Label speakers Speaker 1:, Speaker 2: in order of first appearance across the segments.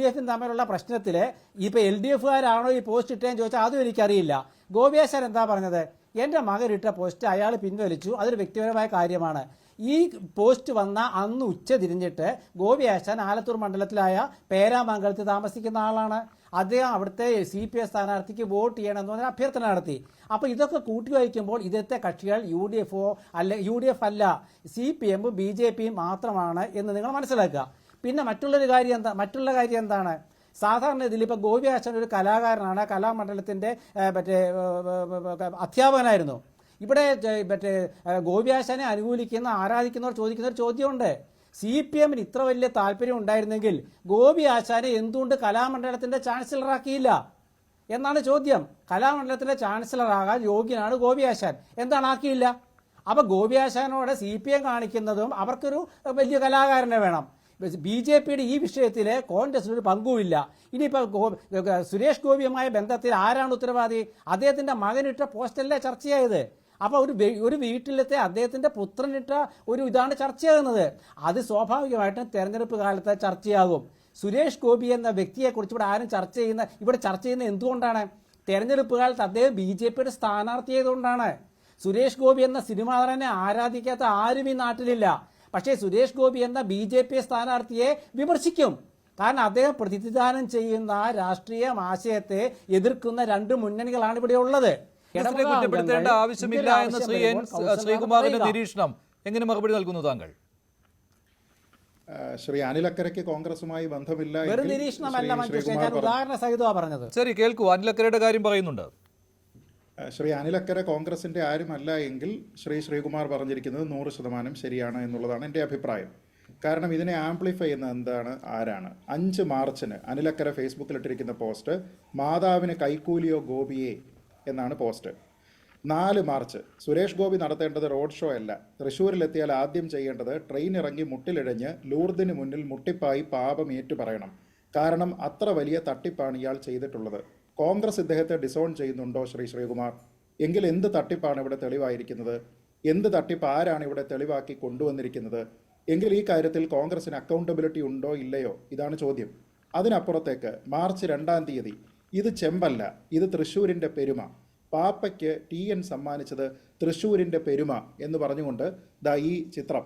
Speaker 1: UDF തമ്മിലുള്ള പ്രശ്നത്തിൽ ഇപ്പോൾ LDFകാരാണോ ഈ പോസ്റ്റ് ഇട്ടേന്ന് ചോദിച്ചാൽ അതും എനിക്കറിയില്ല. ഗോപിയാശാൻ എന്താ പറഞ്ഞത്? എൻ്റെ മകനിട്ട പോസ്റ്റ് അയാൾ പിൻവലിച്ചു, അതൊരു വ്യക്തിപരമായ കാര്യമാണ്. ഈ പോസ്റ്റ് വന്ന അന്ന് ഉച്ച തിരിഞ്ഞിട്ട് ഗോപിയാശാൻ ആലത്തൂർ മണ്ഡലത്തിലായ പേരാമംഗലത്ത് താമസിക്കുന്ന ആളാണ്. അദ്ദേഹം അവിടുത്തെ CPI സ്ഥാനാർത്ഥിക്ക് വോട്ട് ചെയ്യണമെന്ന് പറഞ്ഞാൽ അഭ്യർത്ഥന നടത്തി. അപ്പോൾ ഇതൊക്കെ കൂട്ടി വയ്ക്കുമ്പോൾ ഇന്നത്തെ കക്ഷികൾ UDF അല്ല, CPM BJP മാത്രമാണ് എന്ന് നിങ്ങൾ മനസ്സിലാക്കുക. പിന്നെ മറ്റുള്ള കാര്യം എന്താണ്? സാധാരണ ഇതിൽ ഇപ്പോൾ ഗോപിയാശാൻ ഒരു കലാകാരനാണ്, കലാമണ്ഡലത്തിൻ്റെ അധ്യാപകനായിരുന്നു. ഇവിടെ ഗോപിയാശാനെ അനുകൂലിക്കുന്ന ആരാധിക്കുന്നവർ ചോദിക്കുന്ന ഒരു ചോദ്യമുണ്ട്. CPM ഇത്ര വലിയ താല്പര്യം ഉണ്ടായിരുന്നെങ്കിൽ ഗോപിയാശാനെ എന്തുകൊണ്ട് കലാമണ്ഡലത്തിന്റെ ചാൻസലറാക്കിയില്ല എന്നാണ് ചോദ്യം. കലാമണ്ഡലത്തിന്റെ ചാൻസലറാകാൻ യോഗ്യനാണ് ഗോപിയാശാൻ, എന്താണ് ആക്കിയില്ല? അപ്പൊ ഗോപിയാശാനോട് CPM കാണിക്കുന്നതും അവർക്കൊരു വലിയ കലാകാരനെ വേണം. BJPയുടെ ഈ വിഷയത്തിൽ കോൺഗ്രസിന് ഒരു പങ്കുമില്ല. ഇനിയിപ്പോൾ സുരേഷ് ഗോപിയുമായ ബന്ധത്തിൽ ആരാണ് ഉത്തരവാദി? അദ്ദേഹത്തിന്റെ മകനിട്ട പോസ്റ്റല്ലേ ചർച്ചയായത്. അപ്പോൾ ഒരു വീട്ടിലത്തെ അദ്ദേഹത്തിന്റെ പുത്രനിട്ട ഒരു ഇതാണ് ചർച്ചയാകുന്നത്. അത് സ്വാഭാവികമായിട്ടും തെരഞ്ഞെടുപ്പ് കാലത്ത് ചർച്ചയാകും. സുരേഷ് ഗോപി എന്ന വ്യക്തിയെക്കുറിച്ച് ഇവിടെ ചർച്ച ചെയ്യുന്ന എന്തുകൊണ്ടാണ്? തെരഞ്ഞെടുപ്പ് കാലത്ത് അദ്ദേഹം BJPയുടെ സ്ഥാനാർത്ഥിയായതുകൊണ്ടാണ്. സുരേഷ് ഗോപി എന്ന സിനിമാ നടനെ ആരാധിക്കാത്ത ആരും ഈ നാട്ടിലില്ല. പക്ഷേ സുരേഷ് ഗോപി എന്ന BJP സ്ഥാനാർത്ഥിയെ വിമർശിക്കും. കാരണം അദ്ദേഹം പ്രതിനിധാനം ചെയ്യുന്ന രാഷ്ട്രീയ ആശയത്തെ എതിർക്കുന്ന രണ്ട് മുന്നണികളാണ് ഇവിടെ ഉള്ളത്.
Speaker 2: കുറ്റപ്പെടുത്തേണ്ട ആവശ്യമില്ല എന്ന ശ്രീകുമാറിന്റെ നിരീക്ഷണം എങ്ങനെ മറുപടി നൽകുന്നു താങ്കൾ?
Speaker 3: ശ്രീ അനിലക്കരയ്ക്ക് കോൺഗ്രസുമായി ബന്ധമില്ല.
Speaker 1: ഉദാഹരണ സഹിതമാണ് പറഞ്ഞത്.
Speaker 2: ശരി, കേൾക്കൂ, അനിലക്കരയുടെ കാര്യം പറയുന്നുണ്ട്.
Speaker 3: ശ്രീ അനിലക്കര കോൺഗ്രസിന്റെ ആരുമല്ല എങ്കിൽ ശ്രീകുമാർ പറഞ്ഞിരിക്കുന്നത് 100% ശരിയാണ് എന്നുള്ളതാണ് എൻ്റെ അഭിപ്രായം. കാരണം ഇതിനെ ആംപ്ലിഫൈ ചെയ്യുന്ന ആരാണ്? 5 മാർച്ചിന് അനിലക്കര ഫേസ്ബുക്കിൽ ഇട്ടിരിക്കുന്ന പോസ്റ്റ് മാതാവിന് കൈക്കൂലിയോ ഗോപിയെ എന്നാണ് പോസ്റ്റ്. 4 മാർച്ച് സുരേഷ് ഗോപി നടത്തേണ്ടത് റോഡ് ഷോ അല്ല, തൃശ്ശൂരിലെത്തിയാൽ ആദ്യം ചെയ്യേണ്ടത് ട്രെയിൻ ഇറങ്ങി മുട്ടിലിഴഞ്ഞ് ലൂർദിന് മുന്നിൽ മുട്ടിപ്പായി പാപം ഏറ്റുപറയണം. കാരണം അത്ര വലിയ തട്ടിപ്പാണ് ഇയാൾ ചെയ്തിട്ടുള്ളത്. കോൺഗ്രസ് ഇദ്ദേഹത്തെ ഡിസോൺ ചെയ്യുന്നുണ്ടോ ശ്രീകുമാർ? എങ്കിൽ എന്ത് തട്ടിപ്പാണ് ഇവിടെ തെളിവായിരിക്കുന്നത്? എന്ത് തട്ടിപ്പ് ആരാണ് ഇവിടെ തെളിവാക്കി കൊണ്ടുവന്നിരിക്കുന്നത്? എങ്കിൽ ഈ കാര്യത്തിൽ കോൺഗ്രസിന് അക്കൗണ്ടബിലിറ്റി ഉണ്ടോ ഇല്ലയോ? ഇതാണ് ചോദ്യം. അതിനപ്പുറത്തേക്ക് മാർച്ച് 2-ാം തീയതി ഇത് ചെമ്പല്ല, ഇത് തൃശ്ശൂരിൻ്റെ പെരുമ, പാപ്പയ്ക്ക് TN സമ്മാനിച്ചത് തൃശ്ശൂരിൻ്റെ പെരുമ എന്ന് പറഞ്ഞുകൊണ്ട് ഈ ചിത്രം,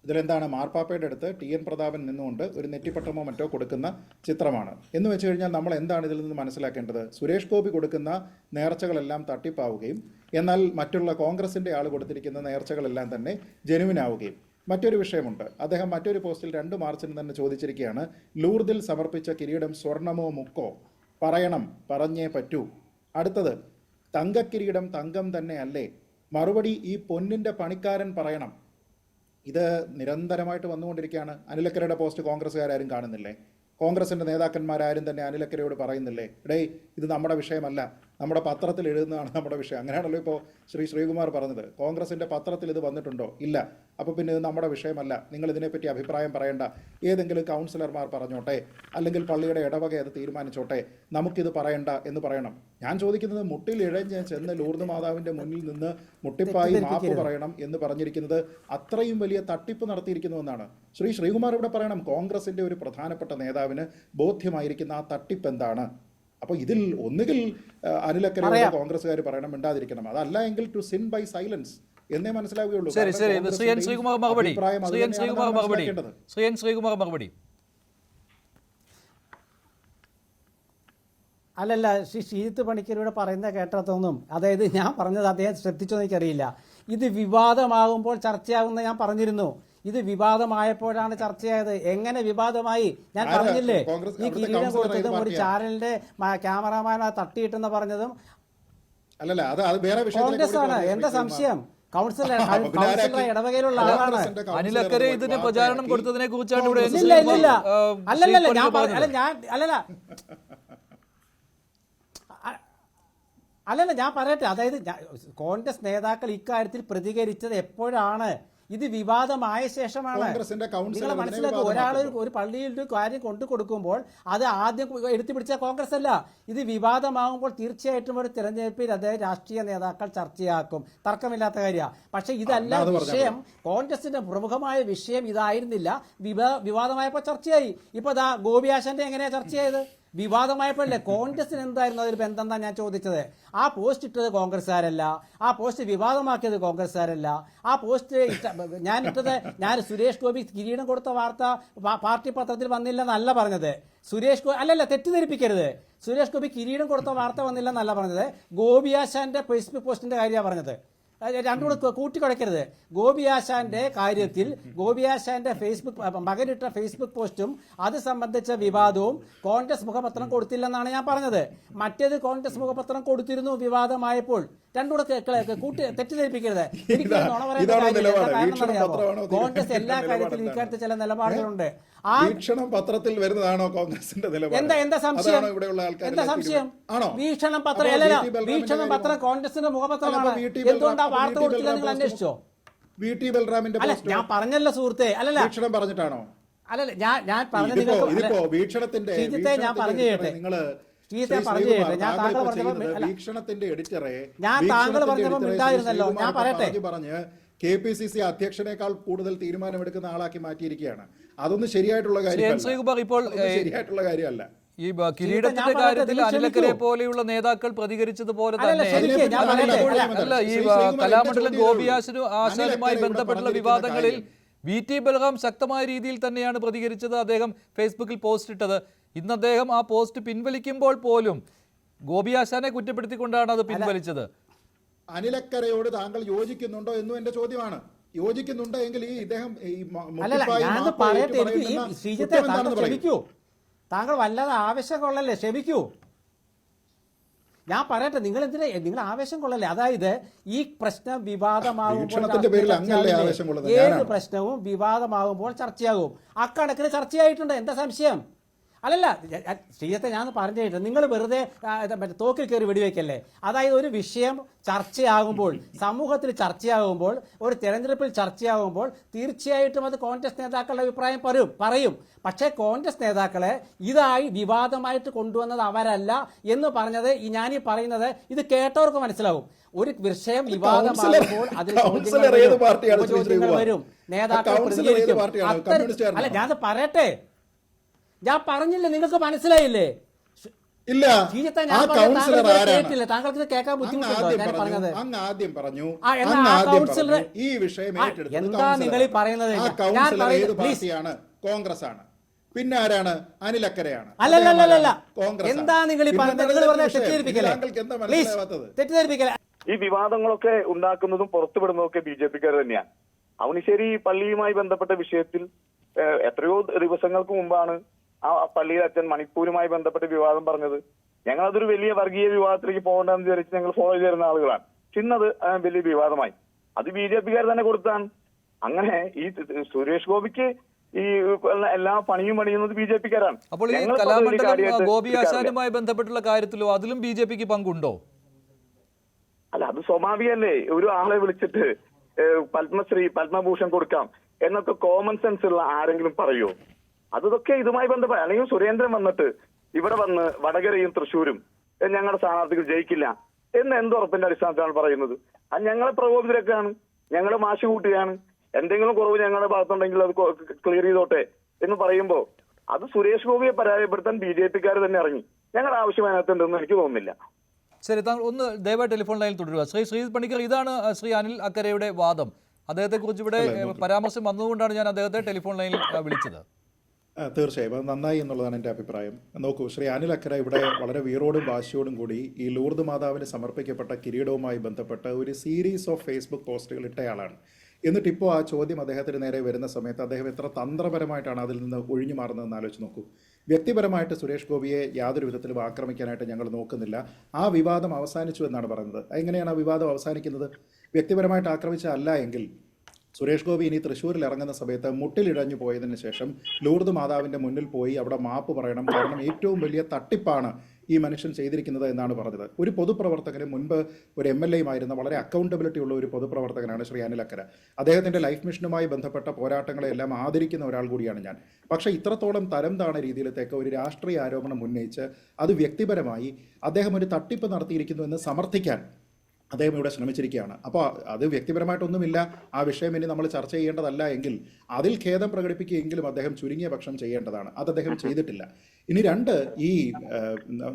Speaker 3: ഇതിലെന്താണ്, മാർപ്പാപ്പയുടെ അടുത്ത് TN പ്രതാപൻ നിന്നുകൊണ്ട് ഒരു നെറ്റിപ്പട്ടമോ മറ്റോ കൊടുക്കുന്ന ചിത്രമാണ്. എന്ന് വെച്ച് കഴിഞ്ഞാൽ നമ്മൾ എന്താണ് ഇതിൽ നിന്ന് മനസ്സിലാക്കേണ്ടത്? സുരേഷ് ഗോപി കൊടുക്കുന്ന നേർച്ചകളെല്ലാം തട്ടിപ്പാവുകയും എന്നാൽ മറ്റുള്ള കോൺഗ്രസിൻ്റെ ആൾ കൊടുത്തിരിക്കുന്ന നേർച്ചകളെല്ലാം തന്നെ ജെനുവിനാവുകയും. മറ്റൊരു വിഷയമുണ്ട്. അദ്ദേഹം മറ്റൊരു പോസ്റ്റിൽ 2 മാർച്ചിന് തന്നെ ചോദിച്ചിരിക്കുകയാണ്, ലൂർദിൽ സമർപ്പിച്ച കിരീടം സ്വർണമോ മുക്കോ? പറയണം, പറഞ്ഞേ പറ്റൂ. അടുത്തത്, തങ്കക്കിരീടം തങ്കം തന്നെ അല്ലേ? മറുപടി ഈ പൊന്നിൻ്റെ പണിക്കാരൻ പറയണം. ഇത് നിരന്തരമായിട്ട് വന്നുകൊണ്ടിരിക്കുകയാണ്. അനിലക്കരയുടെ പോസ്റ്റ് കോൺഗ്രസ്സുകാരും കാണുന്നില്ലേ? കോൺഗ്രസിൻ്റെ നേതാക്കന്മാരാരും തന്നെ അനിലക്കരയോട് പറയുന്നില്ലേ, ഡേയ് ഇത് നമ്മുടെ വിഷയമല്ല, നമ്മുടെ പത്രത്തിൽ എഴുതുന്നതാണ് നമ്മുടെ വിഷയം. അങ്ങനെയാണല്ലോ ഇപ്പോൾ ശ്രീകുമാർ പറഞ്ഞത്. കോൺഗ്രസിൻ്റെ പത്രത്തിൽ ഇത് വന്നിട്ടുണ്ടോ? ഇല്ല. അപ്പോൾ പിന്നെ ഇത് നമ്മുടെ വിഷയമല്ല, നിങ്ങൾ ഇതിനെപ്പറ്റി അഭിപ്രായം പറയേണ്ട, ഏതെങ്കിലും കൗൺസിലർമാർ പറഞ്ഞോട്ടെ, അല്ലെങ്കിൽ പള്ളിയുടെ ഇടവക അത് തീരുമാനിച്ചോട്ടെ, നമുക്കിത് പറയണ്ട എന്ന് പറയണം. ഞാൻ ചോദിക്കുന്നത്, മുട്ടിൽ ഇഴഞ്ഞ് ചെന്ന് ലൂർദ് മാതാവിൻ്റെ മുന്നിൽ നിന്ന് മുട്ടിപ്പായി മാപ്പ് പറയണം എന്ന് പറഞ്ഞിരിക്കുന്നത് അത്രയും വലിയ തട്ടിപ്പ് നടത്തിയിരിക്കുന്നുവെന്നാണ്. ശ്രീകുമാർ ഇവിടെ പറയണം, കോൺഗ്രസിൻ്റെ ഒരു പ്രധാനപ്പെട്ട നേതാവിന് ബോധ്യമായിരിക്കുന്ന ആ തട്ടിപ്പ് എന്താണ്? അപ്പോൾ ഇതിൽ ഒന്നുകിൽ അനിലക്കരയോട് കോൺഗ്രസ്സുകാർ പറയണം, മിണ്ടാതിരിക്കണം. അതല്ല എങ്കിൽ ടു സിൻ ബൈ സൈലൻസ് എന്നേ മനസ്സിലാവുകയുള്ളൂ.
Speaker 2: ശ്രീകുമാർ മറുപടി.
Speaker 1: അല്ലല്ല, ശ്രീജിത്ത് പണിക്കരോട് പറയുന്ന കേട്ടതൊന്നും, അതായത് ഞാൻ പറഞ്ഞത് അദ്ദേഹം ശ്രദ്ധിച്ചോ എനിക്കറിയില്ല. ഇത് വിവാദമാകുമ്പോൾ ചർച്ചയാകുന്ന ഞാൻ പറഞ്ഞിരുന്നു. ഇത് വിവാദമായപ്പോഴാണ് ചർച്ചയായത്. എങ്ങനെ വിവാദമായി? ഞാൻ പറഞ്ഞില്ലേ, ഈ കിരീടം കൊടുത്തതും ഒരു ചാനലിന്റെ ക്യാമറാമാനെ തട്ടിയിട്ടെന്ന് പറഞ്ഞതും കോൺഗ്രസ് ആണ്. എന്താ സംശയം? കൗൺസിലർ ഇടവകയിലുള്ള ആളാണ്.
Speaker 2: അനിലക്കര ഇതിന് പ്രചാരണം കൊടുത്തതിനെ കുറിച്ചാണ് ഇവിടെ.
Speaker 1: അല്ലല്ല ഞാൻ പറയട്ടെ, അതായത് കോൺഗ്രസ് നേതാക്കൾ ഇക്കാര്യത്തിൽ പ്രതികരിച്ചത് എപ്പോഴാണ്? ഇത് വിവാദമായ ശേഷമാണ്.
Speaker 3: കോൺഗ്രസിന്റെ കൗൺസിലർ
Speaker 1: നിങ്ങൾ മനസ്സിലാക്കുക, ഒരാൾ ഒരു പള്ളിയിൽ ഒരു കാര്യം കൊണ്ടു കൊടുക്കുമ്പോൾ അത് ആദ്യം എടുത്തുപിടിച്ച കോൺഗ്രസ് അല്ല. ഇത് വിവാദമാകുമ്പോൾ തീർച്ചയായിട്ടും ഒരു തിരഞ്ഞെടുപ്പിൽ അത് രാഷ്ട്രീയ നേതാക്കൾ ചർച്ചയാക്കും, തർക്കമില്ലാത്ത കാര്യമാണ്. പക്ഷെ ഇതല്ല വിഷയം. കോൺഗ്രസിന്റെ പ്രമുഖമായ വിഷയം ഇതായിരുന്നില്ല. വിവാദമായപ്പോൾ ചർച്ചയായി. ഇപ്പൊ ദാ ഗോപി ആശാന്റെ എങ്ങനെയാ ചർച്ചയായത്? വിവാദമായപ്പോഴല്ലേ. കോൺഗ്രസിന് എന്തായിരുന്നു അതിൽ ബന്ധം എന്നാ ഞാൻ ചോദിച്ചത്. ആ പോസ്റ്റ് ഇട്ടത് കോൺഗ്രസ്സുകാരല്ല, ആ പോസ്റ്റ് വിവാദമാക്കിയത് കോൺഗ്രസ്സുകാരല്ല. ആ പോസ്റ്റ് ഞാൻ ഇട്ടത്, ഞാൻ സുരേഷ് ഗോപി കിരീടം കൊടുത്ത വാർത്ത പാർട്ടി പത്രത്തിൽ വന്നില്ലെന്നല്ല പറഞ്ഞത്. സുരേഷ് ഗോപി അല്ലല്ല, തെറ്റിദ്ധരിപ്പിക്കരുത്. സുരേഷ് ഗോപി കിരീടം കൊടുത്ത വാർത്ത വന്നില്ലെന്നല്ല പറഞ്ഞത്. ഗോപി ആശാന്റെ ഫേസ്ബുക്ക് പോസ്റ്റിന്റെ കാര്യമാണ് പറഞ്ഞത്. രണ്ടും കൂടെ കൂട്ടിക്കുഴയ്ക്കരുത്. ഗോപി ആശാന്റെ കാര്യത്തിൽ ഗോപി ആശാന്റെ മകനിട്ട ഫേസ്ബുക്ക് പോസ്റ്റും അത് സംബന്ധിച്ച വിവാദവും കോൺഗ്രസ് മുഖപത്രം കൊടുത്തില്ലെന്നാണ് ഞാൻ പറഞ്ഞത്. മറ്റേത് കോൺഗ്രസ് മുഖപത്രം കൊടുത്തിരുന്നു വിവാദമായപ്പോൾ. രണ്ടുകൂടെ തെറ്റിദ്ധരിപ്പിക്കരുത്. കോൺഗ്രസ് എല്ലാ കാര്യത്തിലും ഇക്കാര്യത്തിൽ ചില നിലപാടുകളുണ്ട്. ആ
Speaker 3: വീക്ഷണം പത്രത്തിൽ വരുന്നതാണോ കോൺഗ്രസിന്റെ നിലപാട്?
Speaker 1: എന്താ സംശയം? എന്താ സംശയം? വീക്ഷണം പത്രം അല്ലല്ല, വീക്ഷണം പത്രം കോൺഗ്രസിന്റെ മുഖപത്രമാണ്. എന്തുകൊണ്ടാ വാർത്ത കൊടുത്തില്ല നിങ്ങൾ അന്വേഷിച്ചോ?
Speaker 3: VT ബൽറാമിന്റെ
Speaker 1: അല്ല, ഞാൻ പറഞ്ഞല്ലോ സുഹൃത്തെ. അല്ലല്ല,
Speaker 3: വീക്ഷണം പറഞ്ഞിട്ടാണോ?
Speaker 1: അല്ലല്ല, ഞാൻ പറഞ്ഞത്
Speaker 3: ഇതിപ്പോ വീക്ഷണത്തിന്റെ
Speaker 1: ഞാൻ പറഞ്ഞു കേട്ടെ.
Speaker 3: വീക്ഷണത്തിന്റെ എഡിറ്ററെ
Speaker 1: ഞാൻ താങ്കൾ പറഞ്ഞപ്പോൾ മിണ്ടായിരുന്നല്ലോ. ഞാൻ പറയട്ടെ.
Speaker 3: പറഞ്ഞ് KPCC അധ്യക്ഷനേക്കാൾ കൂടുതൽ തീരുമാനമെടുക്കുന്ന ആളാക്കി മാറ്റിയിരിക്കുകയാണ്. അതൊന്നും ശരിയായിട്ടുള്ള കാര്യമല്ല.
Speaker 2: ഈ കിരീടത്തിന്റെ കാര്യത്തിൽ അനിലക്കരെ പോലെയുള്ള നേതാക്കൾ പ്രതികരിച്ചതുപോലെ തന്നെ അല്ല, ഈ കലാമണ്ഡലം ഗോപി ആശാനുമായി ബന്ധപ്പെട്ടുള്ള വിവാദങ്ങളിൽ VT ബൽറാം ശക്തമായ രീതിയിൽ തന്നെയാണ് പ്രതികരിച്ചത്. അദ്ദേഹം ഫേസ്ബുക്കിൽ പോസ്റ്റ് ഇട്ടത്. ഇന്ന് അദ്ദേഹം ആ പോസ്റ്റ് പിൻവലിക്കുമ്പോൾ പോലും ഗോപി ആശാനെ കുറ്റപ്പെടുത്തിക്കൊണ്ടാണ് അത് പിൻവലിച്ചത്.
Speaker 3: അനിലക്കരയോട് താങ്കൾ യോജിക്കുന്നുണ്ടോ എന്നും എന്റെ ചോദ്യമാണ്. യോജിക്കുന്നുണ്ടോ എങ്കിൽ ഈ ഇദ്ദേഹം
Speaker 1: ക്ഷമിക്കൂ. താങ്കൾ വല്ലാതെ ആവേശം കൊള്ളല്ലേ, ക്ഷമിക്കൂ. ഞാൻ പറയട്ടെ, നിങ്ങൾ ആവേശം കൊള്ളല്ലേ. അതായത് ഈ പ്രശ്നം വിവാദമാകുമ്പോൾ ഏത് പ്രശ്നവും വിവാദമാകുമ്പോൾ ചർച്ചയാകും. അക്കണക്കിന് ചർച്ചയായിട്ടുണ്ട്. എന്താ സംശയം? അല്ലല്ല, ശ്രീജത്തെ ഞാൻ പറഞ്ഞു കേട്ടു. നിങ്ങൾ വെറുതെ തോക്കിൽ കയറി വെടിവെക്കല്ലേ. അതായത് ഒരു വിഷയം ചർച്ചയാകുമ്പോൾ, സമൂഹത്തിൽ ചർച്ചയാകുമ്പോൾ, ഒരു തെരഞ്ഞെടുപ്പിൽ ചർച്ചയാകുമ്പോൾ തീർച്ചയായിട്ടും അത് കോൺഗ്രസ് നേതാക്കളുടെ അഭിപ്രായം പറയും. പക്ഷേ കോൺഗ്രസ് നേതാക്കളെ ഇതായി വിവാദമായിട്ട് കൊണ്ടുവന്നത് അവരല്ല എന്ന് പറഞ്ഞത് ഞാനീ പറയുന്നത് ഇത് കേട്ടവർക്ക് മനസ്സിലാവും. ഒരു വിഷയം വിവാദമാകുമ്പോൾ അതിൽ ചോദ്യങ്ങൾ വരും, നേതാക്കൾ പ്രതികരിക്കും. അല്ല, ഞാൻ പറയട്ടെ. ഞാൻ പറഞ്ഞില്ലേ, നിങ്ങൾക്ക് മനസ്സിലായില്ലേ?
Speaker 3: ഇല്ല.
Speaker 1: താങ്കൾക്ക് ഇത് കേൾക്കാൻ ബുദ്ധിമുട്ടുണ്ടോ ഞാൻ പറഞ്ഞത്?
Speaker 3: ആദ്യം പറഞ്ഞു ഈ വിഷയം
Speaker 1: എന്താ നിങ്ങൾ ഈ പറയുന്നത്?
Speaker 3: കോൺഗ്രസ് ആണ്. പിന്നെ ആരാണ്? അനിലക്കരയാണ്.
Speaker 1: അല്ലല്ല, എന്താ നിങ്ങൾ ഈ പറയുന്നത്? നിങ്ങൾ പറഞ്ഞ തെറ്റിദ്ധരിപ്പിക്കല.
Speaker 4: ഈ വിവാദങ്ങളൊക്കെ ഉണ്ടാക്കുന്നതും പുറത്തുവിടുന്നതും ഒക്കെ BJPക്കാർ തന്നെയാണ്. അവനിശ്ശേരി പള്ളിയുമായി ബന്ധപ്പെട്ട വിഷയത്തിൽ എത്രയോ ദിവസങ്ങൾക്ക് മുമ്പാണ് ആ പള്ളിയിലെ അച്ഛൻ മണിപ്പൂരുമായി ബന്ധപ്പെട്ട് വിവാദം പറഞ്ഞത്. ഞങ്ങളതൊരു വലിയ വർഗീയ വിവാദത്തിലേക്ക് പോകണ്ടെന്ന് വിചാരിച്ച് ഞങ്ങൾ ഫോളോ ചെയ്തിരുന്ന ആളുകളാണ്. ഇന്നത് വലിയ വിവാദമായി. അത് BJPക്കാർ തന്നെ കൊടുത്താണ്. അങ്ങനെ ഈ സുരേഷ് ഗോപിക്ക് ഈ എല്ലാ പണിയും പണിയുന്നത് BJPക്കാരാണ്.
Speaker 2: അപ്പോൾ ഈ കലാമണ്ഡലം ഗോപി ആശാനുമായി ബന്ധപ്പെട്ടുള്ള കാര്യത്തിലോ അതിലും BJPക്ക് പങ്കുണ്ടോ?
Speaker 4: അല്ല, അത് സ്വാഭാവികല്ലേ. ഒരു ആളെ വിളിച്ചിട്ട് പത്മഭൂഷൺ കൊടുക്കാം എന്നൊക്കെ കോമൺ സെൻസ് ഉള്ള ആരെങ്കിലും പറയുമോ? അതൊക്കെ ഇതുമായി ബന്ധപ്പെട്ട, അല്ലെങ്കിൽ സുരേന്ദ്രൻ വന്നിട്ട് ഇവിടെ വന്ന് വടകരയും തൃശ്ശൂരും ഞങ്ങളുടെ സ്ഥാനാർത്ഥികൾ ജയിക്കില്ല എന്ന് എന്തുറപ്പിന്റെ അടിസ്ഥാനത്തിലാണ് പറയുന്നത്? അത് ഞങ്ങളെ പ്രകോപിതരൊക്കെയാണ്, ഞങ്ങളെ മാശ് കൂട്ടുകയാണ്. എന്തെങ്കിലും കുറവ് ഞങ്ങളുടെ ഭാഗത്തുണ്ടെങ്കിൽ അത് ക്ലിയർ ചെയ്തോട്ടെ എന്ന് പറയുമ്പോൾ അത് സുരേഷ് ഗോപിയെ പരാജയപ്പെടുത്താൻ BJPക്കാർ തന്നെ ഇറങ്ങി. ഞങ്ങളുടെ ആവശ്യം അതിനകത്തുണ്ടെന്ന് എനിക്ക് തോന്നുന്നില്ല.
Speaker 2: ശരി, താങ്കൾ ഒന്ന് ദയവായി ടെലിഫോൺ ലൈനിൽ തുടരുക. ശ്രീ പണിക്കർ, ഇതാണ് ശ്രീ അനിൽ അക്കരയുടെ വാദം. അദ്ദേഹത്തെക്കുറിച്ച് ഇവിടെ പരാമർശം വന്നതുകൊണ്ടാണ് ഞാൻ അദ്ദേഹത്തെ ടെലിഫോൺ ലൈനിൽ വിളിച്ചത്.
Speaker 3: തീർച്ചയായും അത് നന്നായി എന്നുള്ളതാണ് എൻ്റെ അഭിപ്രായം. നോക്കൂ, ശ്രീ അനിൽ അക്കര ഇവിടെ വളരെ വീറോടും വാശിയോടും കൂടി ഈ ലൂർദ് മാതാവിന് സമർപ്പിക്കപ്പെട്ട കിരീടവുമായി ബന്ധപ്പെട്ട് ഒരു സീരീസ് ഓഫ് ഫേസ്ബുക്ക് പോസ്റ്റുകൾ ഇട്ടയാളാണ്. എന്നിട്ടിപ്പോൾ ആ ചോദ്യം അദ്ദേഹത്തിന് നേരെ വരുന്ന സമയത്ത് അദ്ദേഹം എത്ര തന്ത്രപരമായിട്ടാണ് അതിൽ നിന്ന് ഒഴിഞ്ഞു മാറുന്നതെന്ന് ആലോചിച്ച് നോക്കൂ. വ്യക്തിപരമായിട്ട് സുരേഷ് ഗോപിയെ യാതൊരു വിധത്തിലും ആക്രമിക്കാനായിട്ട് ഞങ്ങൾ നോക്കുന്നില്ല. ആ വിവാദം അവസാനിച്ചു എന്നാണ് പറയുന്നത്. എങ്ങനെയാണ് ആ വിവാദം അവസാനിക്കുന്നത്? വ്യക്തിപരമായിട്ട് ആക്രമിച്ചതല്ല എങ്കിൽ സുരേഷ് ഗോപി ഇനി തൃശ്ശൂരിൽ ഇറങ്ങുന്ന സമയത്ത് മുട്ടിലിഴഞ്ഞു പോയതിന് ശേഷം ലൂർദ് മാതാവിൻ്റെ മുന്നിൽ പോയി അവിടെ മാപ്പ് പറയണം. കാരണം ഏറ്റവും വലിയ തട്ടിപ്പാണ് ഈ മനുഷ്യൻ ചെയ്തിരിക്കുന്നത് എന്നാണ് പറഞ്ഞത്. ഒരു പൊതുപ്രവർത്തകന് മുൻപ് ഒരു MLA ആയിരുന്ന വളരെ അക്കൗണ്ടബിലിറ്റി ഉള്ള ഒരു പൊതുപ്രവർത്തകനാണ് ശ്രീ അനിൽ അക്കര. അദ്ദേഹത്തിൻ്റെ ലൈഫ് മിഷനുമായി ബന്ധപ്പെട്ട പോരാട്ടങ്ങളെല്ലാം ആദരിക്കുന്ന ഒരാൾ കൂടിയാണ് ഞാൻ. പക്ഷേ ഇത്രത്തോളം തരം താണ രീതിയിലത്തേക്ക് ഒരു രാഷ്ട്രീയ ആരോപണം ഉന്നയിച്ച് അത് വ്യക്തിപരമായി അദ്ദേഹം ഒരു തട്ടിപ്പ് നടത്തിയിരിക്കുന്നു എന്ന് സമർത്ഥിക്കാൻ അദ്ദേഹം ഇവിടെ ശ്രമിച്ചിരിക്കുകയാണ്. അപ്പോൾ അത് വ്യക്തിപരമായിട്ടൊന്നുമില്ല, ആ വിഷയം ഇനി നമ്മൾ ചർച്ച ചെയ്യേണ്ടതല്ല എങ്കിൽ അതിൽ ഖേദം പ്രകടിപ്പിക്കുകയെങ്കിലും അദ്ദേഹം ചുരുങ്ങിയ പക്ഷം ചെയ്യേണ്ടതാണ്. അത് അദ്ദേഹം ചെയ്തിട്ടില്ല. ഇനി രണ്ട്, ഈ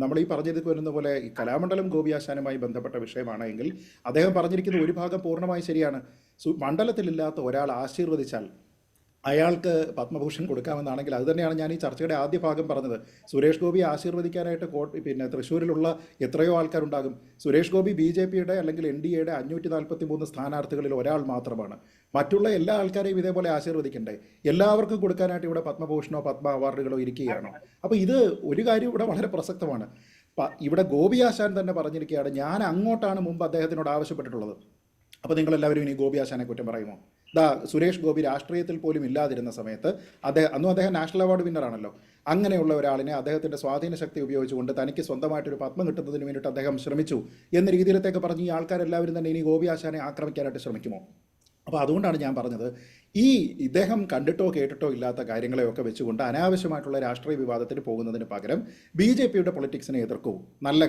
Speaker 3: നമ്മൾ ഈ പറഞ്ഞത് വരുന്ന പോലെ ഈ കലാമണ്ഡലം ഗോപിയാശാനുമായി ബന്ധപ്പെട്ട വിഷയമാണ് എങ്കിൽ അദ്ദേഹം പറഞ്ഞിരിക്കുന്ന ഒരു ഭാഗം പൂർണ്ണമായി ശരിയാണ്. മണ്ഡലത്തിലില്ലാത്ത ഒരാൾ ആശീർവദിച്ചാൽ അയാൾക്ക് പത്മഭൂഷൺ കൊടുക്കാമെന്നാണെങ്കിൽ അത് തന്നെയാണ് ഞാൻ ഈ ചർച്ചയുടെ ആദ്യ ഭാഗം പറഞ്ഞത്. സുരേഷ് ഗോപി ആശീർവദിക്കാനായിട്ട് തൃശ്ശൂരിലുള്ള എത്രയോ ആൾക്കാരുണ്ടാകും. സുരേഷ് ഗോപി BJPയുടെ അല്ലെങ്കിൽ NDAയുടെ 543 സ്ഥാനാർത്ഥികളിൽ ഒരാൾ മാത്രമാണ്. മറ്റുള്ള എല്ലാ ആൾക്കാരെയും ഇതേപോലെ ആശീർവദിക്കണ്ടേ? എല്ലാവർക്കും കൊടുക്കാനായിട്ട് ഇവിടെ പത്മഭൂഷണോ പത്മ അവാർഡുകളോ ഇരിക്കുകയാണോ? അപ്പോൾ ഇത് ഒരു കാര്യം ഇവിടെ വളരെ പ്രസക്തമാണ്. ഇവിടെ ഗോപിയാശാൻ തന്നെ പറഞ്ഞിരിക്കുകയാണ്, ഞാൻ അങ്ങോട്ടാണ് മുമ്പ് അദ്ദേഹത്തിനോട് ആവശ്യപ്പെട്ടിട്ടുള്ളത്. അപ്പോൾ നിങ്ങളെല്ലാവരും ഇനി ഗോപിയാശാനെ കുറ്റം പറയുമോ? സുരേഷ് ഗോപി രാഷ്ട്രീയത്തിൽ പോലും ഇല്ലാതിരുന്ന സമയത്ത് അദ്ദേഹം നാഷണൽ അവാർഡ് വിന്നറാണല്ലോ. അങ്ങനെയുള്ള ഒരാളിനെ അദ്ദേഹത്തിൻ്റെ സ്വാധീന ശക്തി ഉപയോഗിച്ചുകൊണ്ട് തനിക്ക് സ്വന്തമായിട്ടൊരു പത്മം കിട്ടുന്നതിന് വേണ്ടിയിട്ട് അദ്ദേഹം ശ്രമിച്ചു എന്ന രീതിയിലത്തേക്ക് പറഞ്ഞ് ഈ ആൾക്കാരെല്ലാവരും തന്നെ ഇനി ഗോപിയാശാനെ ആക്രമിക്കാനായിട്ട് ശ്രമിക്കുമോ? അപ്പോൾ അതുകൊണ്ടാണ് ഞാൻ പറഞ്ഞത്, ഇദ്ദേഹം കണ്ടിട്ടോ കേട്ടിട്ടോ ഇല്ലാത്ത കാര്യങ്ങളെയൊക്കെ വെച്ചുകൊണ്ട് അനാവശ്യമായിട്ടുള്ള രാഷ്ട്രീയ വിവാദത്തിന് പോകുന്നതിന് പകരം BJPയുടെ പൊളിറ്റിക്സിനെ എതിർക്കൂ. നല്ല